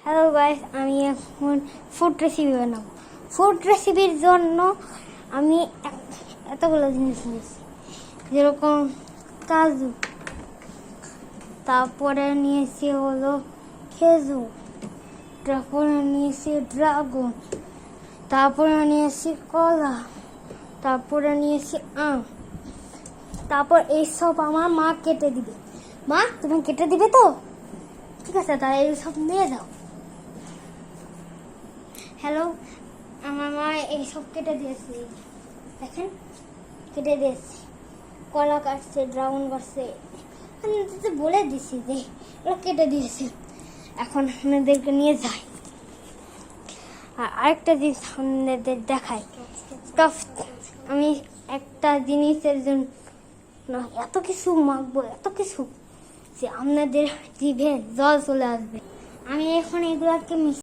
Hello guys, আমি এখন food recipe বানাবো। ফুড রেসিপির জন্য আমি এতগুলো জিনিস নিয়েছি, যেরকম কাজু, তারপরে নিয়েছি হলো খেজুর, তারপরে নিয়েছি ড্রাগন, তারপরে নিয়েছি কলা, তারপরে নিয়েছি আম। তারপর এইসব আমার মা কেটে দিবে। মা, তুমি কেটে দিবে তো? ঠিক আছে, তাহলে এইসব নিয়ে যাও। হ্যালো, আমার মা এইসব কেটে দিয়েছে, দেখেন কেটে দিয়েছে। কলা কাটছে, ড্রাগন কাটছে, আমি বলে দিছি যে ওরা কেটে দিয়েছে। এখন আপনাদেরকে নিয়ে যাই। আর আরেকটা জিনিস আপনাদের দেখাই। আমি একটা জিনিসের জন্য এত কিছু মাখবো, এত কিছু যে আপনাদের জিভে জল চলে আসবে। আমি এখন এগুলাকে